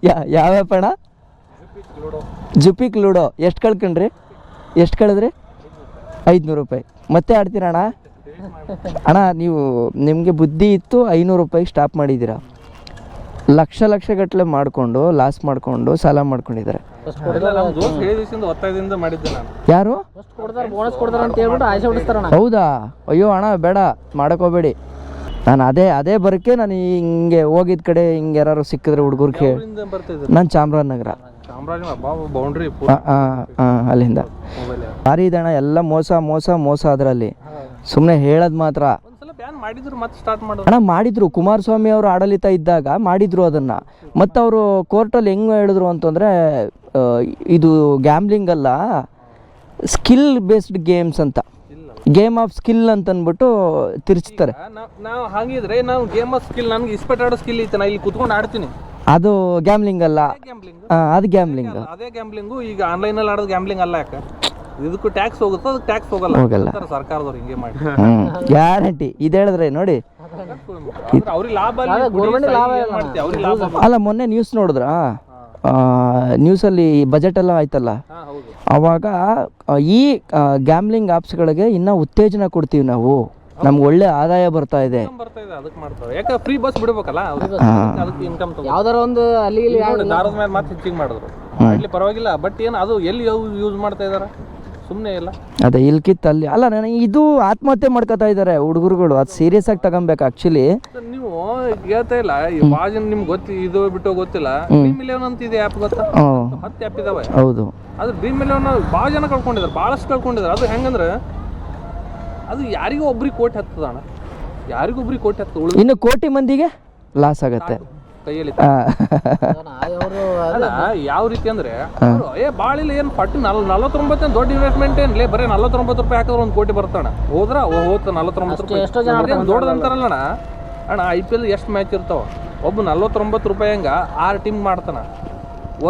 ಯಾವ ಆ್ಯಪ್ ಅಣ್ಣ? ಜುಪಿಕ್ ಲೂಡೋ. ಎಷ್ಟು ಕಳ್ಕೊಂಡ್ರಿ? ಎಷ್ಟು ಕಳೆದ್ರಿ? 500 ರೂಪಾಯಿ. ಮತ್ತೆ ಆಡ್ತೀರಾ ಅಣ್ಣ? ಅಣ್ಣ ನಿಮಗೆ ಬುದ್ಧಿ ಇತ್ತು, 500 ರೂಪಾಯಿಗೆ ಸ್ಟಾಪ್ ಮಾಡಿದ್ದೀರಾ. ಲಕ್ಷ ಗಟ್ಟಲೆ ಮಾಡಿಕೊಂಡು ಲಾಸ್ ಮಾಡಿಕೊಂಡು ಸಾಲ ಮಾಡ್ಕೊಂಡಿದ್ದಾರೆ. ಯಾರು? ಹೌದಾ? ಅಯ್ಯೋ ಅಣ್ಣ ಬೇಡ, ಮಾಡೋಕೋಬೇಡಿ. ನಾನು ಅದೇ ಬರೋಕ್ಕೆ ನಾನು ಹಿಂಗೆ ಹೋಗಿದ್ದ ಕಡೆ ಹಿಂಗೆ ಯಾರು ಸಿಕ್ಕಿದ್ರೆ ಹುಡುಗರಿಗೆ. ನಾನು ಚಾಮರಾಜನಗರ. ಅಲ್ಲಿಂದ ಭಾರಿ ಇದೆ ಅಣ್ಣ. ಎಲ್ಲ ಮೋಸ ಅದರಲ್ಲಿ. ಸುಮ್ಮನೆ ಹೇಳೋದು ಮಾತ್ರ ಅಣ್ಣ. ಮಾಡಿದ್ರು ಕುಮಾರಸ್ವಾಮಿ ಅವರು ಆಡಳಿತ ಇದ್ದಾಗ ಮಾಡಿದ್ರು ಅದನ್ನು. ಮತ್ತು ಅವರು ಕೋರ್ಟಲ್ಲಿ ಹೆಂಗೆ ಹೇಳಿದ್ರು ಅಂತಂದರೆ ಇದು ಗ್ಯಾಮ್ಲಿಂಗ್ ಅಲ್ಲ, ಸ್ಕಿಲ್ ಬೇಸ್ಡ್ ಗೇಮ್ಸ್ ಅಂತ, ಗೇಮ್ ಆಫ್ ಸ್ಕಿಲ್ ಅಂತ ಅಂದ್ಬಿಟ್ಟು ತಿರ್ಚ್ತಾರೆ. ನಾವು ಹಾಗಿದ್ರೆ ನಾವು ಗೇಮ್ ಆಫ್ ಸ್ಕಿಲ್, ನನಗೆ ಇಸ್ಪೆಟ್ ಆಡೋ ಸ್ಕಿಲ್ ಐತೆ, ನಾ ಇಲ್ಲಿ ಕುತ್ಕೊಂಡು ಆಡ್ತೀನಿ. ಅದು ಗ್ಯಾಮ್ಲಿಂಗ್ ಅಲ್ಲ, ಅದು ಗ್ಯಾಮ್ಲಿಂಗ್. ಅದೇ ಗ್ಯಾಮ್ಲಿಂಗು. ಈಗ ಆನ್ಲೈನಲ್ಲಿ ಆಡೋದು ಗ್ಯಾಮ್ಲಿಂಗ್ ಅಲ್ಲ. ಯಾಕೆ? ಇದಕ್ಕೂ ಟ್ಯಾಕ್ಸ್ ಹೋಗುತ್ತೆ, ಅದಕ್ಕೆ ಟ್ಯಾಕ್ಸ್ ಹೋಗಲ್ಲ. ಸರ್ಕಾರದವ್ರು ಹಿಂಗೆ ಮಾಡಿ ಗ್ಯಾರಂಟಿ ಇದು ಹೇಳಿದ್ರೆ ನೋಡಿ. ಅವ್ರಿಗೆ ಲಾಭ ಅಲ್ಲ, ಮೊನ್ನೆ ನ್ಯೂಸ್ ನೋಡಿದ್ರಾ? ನ್ಯೂಸಲ್ಲಿ ಬಜೆಟ್ ಎಲ್ಲ ಆಯ್ತಲ್ಲ, ಆವಾಗ ಈ ಗ್ಯಾಮ್ಲಿಂಗ್ ಆ್ಯಪ್ಸ್ಗಳಿಗೆ ಇನ್ನೂ ಉತ್ತೇಜನ ಕೊಡ್ತೀವಿ ನಾವು, ನಮ್ಗೆ ಒಳ್ಳೆ ಆದಾಯ ಬರ್ತಾ ಇದೆ. ಯಾಕೆ ಫ್ರೀ ಬಸ್ ಬಿಡ್ಬೇಕಲ್ಲ, ಅದಕ್ಕೆ ಇನ್ಕಮ್ ಯಾವ್ದಾರ ಒಂದು ಅಲ್ಲಿ ದಾರದ ಮೇಲೆ ಮತ್ತೆ ಹೆಚ್ಚಿಗೆ ಮಾಡಿದ್ರು. ಇಲ್ಲಿ ಪರವಾಗಿಲ್ಲ, ಬಟ್ ಏನು ಅದು ಎಲ್ಲಿ ಯೂಸ್ ಮಾಡ್ತಾ ಇದಾರೆ? ಸುಮ್ಮನೆ ಇಲ್ಲ. ಅದೇ ಇಲ್ಕಿತ್ತು ಅಲ್ಲಿ. ಅಲ್ಲ, ನನಗೆ ಇದು ಆತ್ಮಹತ್ಯೆ ಮಾಡ್ಕೋತಾ ಇದ್ದಾರೆ ಹುಡುಗರುಗಳು. ಅದು ಸೀರಿಯಸ್ ಆಗಿ ತಗೊಬೇಕು ಆ್ಯಕ್ಚುಲಿ. ನೀವು ಹೇಳ್ತಾ ಇಲ್ಲ, ಭಾಳ ಜನ ನಿಮ್ಗೆ ಇದು ಬಿಟ್ಟು ಗೊತ್ತಿಲ್ಲ. ಡ್ರೀಮ್ ಮಿಲಿಯನ್ ಅಂತ ಇದೆ ಆ್ಯಪ್, ಗೊತ್ತಾ? 10 ಆ್ಯಪ್ ಇದಾವೆ. ಹೌದು. ಅದು ಡ್ರೀಮ್ ಮಿಲಿಯನ್ ಭಾಳ ಜನ ಕಳ್ಕೊಂಡಿದ್ದಾರೆ, ಭಾಳಷ್ಟು ಕಳ್ಕೊಂಡಿದ್ದಾರೆ. ಅದು ಹೆಂಗಂದ್ರೆ ಅದು ಯಾರಿಗೂ ಒಬ್ರಿಗೆ ಕೋಟಿ ಹತ್ತದ ಅಣ್ಣ, ಯಾರಿಗೊಬ್ರಿಗೆ ಕೋಟಿ ಹತ್ತದ. ಇನ್ನು ಕೋಟಿ ಮಂದಿಗೆ ಲಾಸ್ ಆಗತ್ತೆ ಕೈಯಲ್ಲಿ. ಯಾವ ರೀತಿ ಅಂದ್ರೆ ಭಾಳ ಇಲ್ಲ, ಏನು ಪಟ್ಟು 49 ದೊಡ್ಡ ಇನ್ವೆಸ್ಟ್ಮೆಂಟ್ ಏನ್ಲೇ, ಬರೀ 49 ರೂಪಾಯಿ ಹಾಕಿದ್ರೆ 1 ಕೋಟಿ ಬರ್ತಾಣ. ಹೋದ್ರ 49 ರೂಪಾಯಿ ದೊಡ್ಡದಂತಾರಲ್ಲ ಅಣ್ಣ. IPL ಎಷ್ಟು ಮ್ಯಾಚ್ ಇರ್ತಾವ? ಒಬ್ಬ 49 ರೂಪಾಯಿ ಹಂಗ 6 ಟೀಮ್ ಮಾಡ್ತಾನ,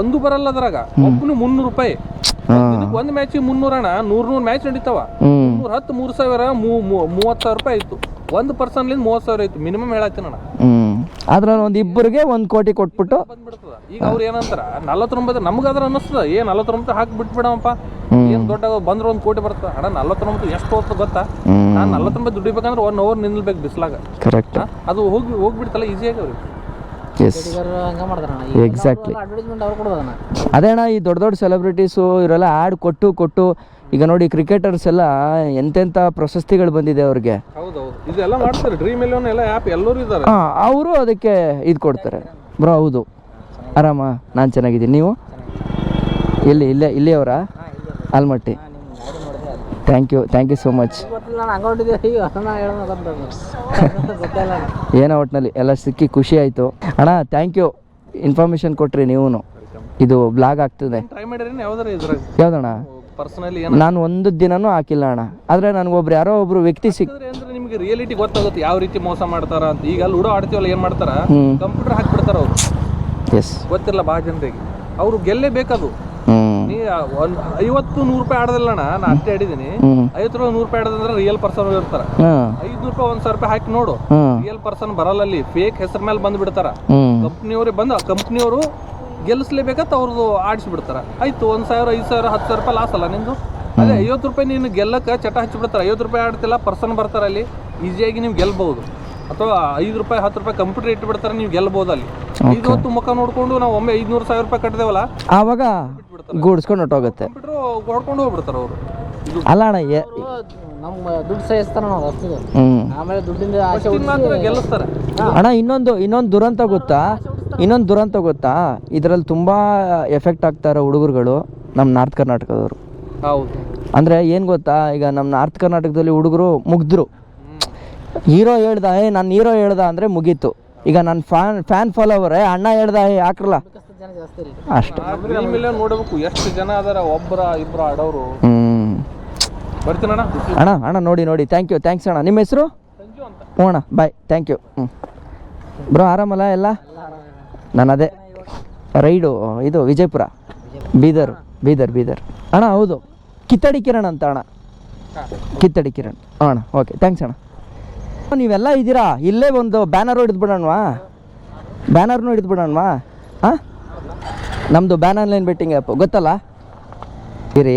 ಒಂದು ಬರಲ್ಲ ಅದ್ರಾಗ. ಒಬ್ಬನು 300 ರೂಪಾಯಿ. ಒಂದು ಮ್ಯಾಚಿಗೆ 300 ಅಣ್ಣ. 100 ಮ್ಯಾಚ್ ನಡೀತಾವ. 310 3,000 30,000 ರೂಪಾಯಿ ಆಯ್ತು. ಒಂದು ಪರ್ಸನ್ಲಿಂದ 30,000 ಆಯ್ತು ಮಿನಿಮಮ್ ಹೇಳತ್ತೀನಿ ಅಣ್ಣ. ಅದ್ರಲ್ಲಿ ಒಂದು ಇಬ್ಬರಿಗೆ 1 ಕೋಟಿ ಕೊಟ್ಬಿಟ್ಟು ಬಂದ್ಬಿಡ್ತದ. ಈಗ ಅವ್ರು ಏನಂತಾರ 49, ನಮ್ಗಾದ್ರ ಅನ್ನಿಸ್ತದ, 49 ಹಾಕಿ ಬಿಟ್ಬಿಡವಪ್ಪ, ಏನ್ ದೊಡ್ಡ ಬಂದ್ರೆ 1 ಕೋಟಿ ಬರ್ತದ. ಅಣ್ಣ 49 ಎಷ್ಟು ಹೋಗ್ತದ ಗೊತ್ತಾ? ನಾನು 49 ದುಡಿಬೇಕಂದ್ರೆ 1 ಅವರ್ ನಿಲ್ಬೇಕು ಬಿಸ್ಲಾಗ. ಕರೆಕ್ಟ್. ಅದು ಹೋಗ್ಬಿಡ್ತಲ್ಲ ಈಸಿಯಾಗಿ ಅವ್ರಿಗೆ. ಎಕ್ಸಾಕ್ಟ್ಲಿ. ಅದೇ ಅಣ್ಣ, ಈ ದೊಡ್ಡ ಸೆಲೆಬ್ರಿಟೀಸು ಇವರೆಲ್ಲ ಆ್ಯಡ್ ಕೊಟ್ಟು ಈಗ ನೋಡಿ, ಕ್ರಿಕೆಟರ್ಸ್ ಎಲ್ಲ ಎಂತೆಂಥ ಪ್ರಶಸ್ತಿಗಳು ಬಂದಿದೆ ಅವ್ರಿಗೆ. ಇದೆಲ್ಲ ಮಾಡ್ತಾರೆ. ಡ್ರೀಮ್ ಎಲೆವನ್ ಎಲ್ಲ ಆ್ಯಪ್ ಎಲ್ಲರೂ ಇದ್ದಾರೆ. ಅವರು ಅದಕ್ಕೆ ಇದು ಕೊಡ್ತಾರೆ ಬ್ರೋ. ಹೌದು. ಆರಾಮ? ನಾನು ಚೆನ್ನಾಗಿದ್ದೀನಿ. ನೀವು ಇಲ್ಲಿಯವರಾ? Almatti. Thank you so much. ಏನೋ ಒಟ್ಟಿನಲ್ಲಿ ಎಲ್ಲ ಸಿಕ್ಕಿ ಖುಷಿ ಆಯಿತು ಅಣ್ಣ. ಥ್ಯಾಂಕ್ ಯು, ಇನ್ಫಾರ್ಮೇಶನ್ ಕೊಟ್ರಿ ನೀವು. ಇದು ಬ್ಲಾಗ್ ಆಗ್ತದೆ. ಯಾವ್ದಣ್ಣ? ನಾನು ಒಂದು ದಿನನೂ ಹಾಕಿಲ್ಲ ಅಣ್ಣ. ಆದರೆ ನನಗೊಬ್ರು ಯಾರೋ ಒಬ್ರು ವ್ಯಕ್ತಿ ಅಂದ್ರೆ ನಿಮ್ಗೆ ರಿಯಾಲಿಟಿ ಗೊತ್ತಾಗುತ್ತೆ ಯಾವ ರೀತಿ ಮೋಸ ಮಾಡ್ತಾರ ಅಂತ. ಈಗ ಲೂಡೋ ಆಡ್ತೀವಲ್ಲ, ಏನ್ ಮಾಡ್ತಾರ, ಕಂಪ್ಯೂಟರ್ ಹಾಕ್ಬಿಡ್ತಾರ ಅವ್ರು. ಎಸ್, ಗೊತ್ತಿಲ್ಲ ಭಾಳ ಜನರಿಗೆ. ಅವ್ರು ಗೆಲ್ಲೇಬೇಕದು. ನೀ 50-100 ರೂಪಾಯಿ ಆಡೋದಿಲ್ಲ ಅಣ್ಣ. ನಾನು ಅಷ್ಟೇ ಆಡಿದೀನಿ. 50 ರೂಪಾಯಿ 100 ರೂಪಾಯಿ ಆಡೋದಂದ್ರೆ ರಿಯಲ್ ಪರ್ಸನ್ ಇರ್ತಾರ. 500 ರೂಪಾಯಿ 1,000 ರೂಪಾಯಿ ಹಾಕಿ ನೋಡು, ರಿಯಲ್ ಪರ್ಸನ್ ಬರಲ್ಲ. ಅಲ್ಲಿ ಫೇಕ್ ಹೆಸರ ಮೇಲೆ ಬಂದು ಬಿಡ್ತಾರ. ಕಂಪ್ನಿಯವ್ರಿಗೆ ಬಂದು ಕಂಪ್ನಿಯವರು ಗೆಲ್ಲಿಸ್ಲೇಬೇಕಂತ ಅವ್ರದ್ದು ಆಡಿಸ್ಬಿಡ್ತಾರ. ಆಯ್ತು, 1,000 5,000 10,000 ರೂಪಾಯಿ ಲಾಸ್ ಅಲ್ಲ ನಿಂದು. ಅದೇ 50 ರೂಪಾಯಿ ನೀನು ಗೆಲ್ಲಕ್ಕೆ ಚಟ ಹಚ್ಚಿಬಿಡ್ತಾರೆ. 50 ರೂಪಾಯಿ ಆಡ್ತಿಲ್ಲ, ಪರ್ಸನ್ ಬರ್ತಾರೆ, ಅಲ್ಲಿ ಈಸಿಯಾಗಿ ನೀವು ಗೆಲ್ಬಹುದು. ಅಥವಾ 5 ರೂಪಾಯಿ 10 ರೂಪಾಯಿ ಕಂಪ್ಯೂಟರ್ ಇಟ್ಬಿಡ್ತಾರೆ, ನೀವು ಗೆಲ್ಬಹುದು. ಅಲ್ಲಿ 5 ಹೊತ್ತು ಮುಖ ನೋಡ್ಕೊಂಡು ನಾವು ಒಮ್ಮೆ 500,000 ರೂಪಾಯಿ ಕಟ್ಟಿದೇವಲ್ಲ, ಆವಾಗ ಗೂಡಿಸ್ಕೊಂಡು ಹೊಟ್ಟೋಗುತ್ತೆ. ಕಂಪ್ಯೂಟರ್ ಹೊಡ್ಕೊಂಡು ಹೋಗ್ಬಿಡ್ತಾರೆ ಅವರು. ಅಲ್ಲ ಅಣ್ಣ, ನಮ್ಮ ದುಡ್ಡು ಸೇರಿಸ್ತಾರ ನಾವು ಅಷ್ಟು. ಆಮೇಲೆ ದುಡ್ಡಿಂದ ಮಾತ್ರ ಗೆಲ್ಲಿಸ್ತಾರೆ ಅಣ್ಣ. ಇನ್ನೊಂದು ದುರಂತ ಗೊತ್ತಾ? ಇದರಲ್ಲಿ ತುಂಬ ಎಫೆಕ್ಟ್ ಆಗ್ತಾರೋ ಹುಡುಗರುಗಳು ನಮ್ಮ ನಾರ್ತ್ ಕರ್ನಾಟಕದವರು. ಹೌದು. ಅಂದರೆ ಏನು ಗೊತ್ತಾ, ಈಗ ನಮ್ಮ ನಾರ್ತ್ ಕರ್ನಾಟಕದಲ್ಲಿ ಹುಡುಗರು ಮುಗ್ದ್ರು. ಹೀರೋ ಹೇಳ್ದ, ನಾನು ಹೀರೋ ಹೇಳ್ದ ಅಂದರೆ ಮುಗೀತು. ಈಗ ನನ್ನ ಫ್ಯಾನ್ ಫಾಲೋವರೇ ಅಣ್ಣ ಹೇಳ್ದ ಹಾಕ್ರಲ್ಲ ಅಷ್ಟೇ. ನೋಡಬೇಕು ಎಷ್ಟು ಜನ ಅದಾರ, ಒಬ್ಬರ ಇಬ್ಬರು ಆಡೋರು. ಬರ್ತೀನಣ್ಣ. ಅಣ್ಣ ನೋಡಿ ಥ್ಯಾಂಕ್ಸ್ ಅಣ್ಣ. ನಿಮ್ಮ ಹೆಸರು? ಹ್ಞೂ ಅಣ್ಣ, ಬಾಯ್. Thank you. ಬ್ರೋ ಆರಾಮಲ್ಲ ಎಲ್ಲ? ನಾನು ಅದೇ ರೈಡು ಇದು ವಿಜಯಪುರ, ಬೀದರ್ ಅಣ್ಣ. ಹೌದು, ಕಿತ್ತಡಿ ಕಿರಣ್ ಅಂತ ಅಣ್ಣ. ಕಿತ್ತಡಿ ಕಿರಣ್. ಅಣ್ಣ ಓಕೆ, ಥ್ಯಾಂಕ್ಸ್ ಅಣ್ಣ. ನೀವೆಲ್ಲ ಇದ್ದೀರಾ, ಇಲ್ಲೇ ಒಂದು ಬ್ಯಾನರು ಹಿಡಿದ್ಬಿಡೋಣವಾ? ಹಾಂ, ನಮ್ಮದು ಬ್ಯಾನ್ ಆನ್ಲೈನ್ ಬೆಟ್ಟಿಂಗ್ ಆ್ಯಪ್ ಗೊತ್ತಲ್ಲ ಇರಿ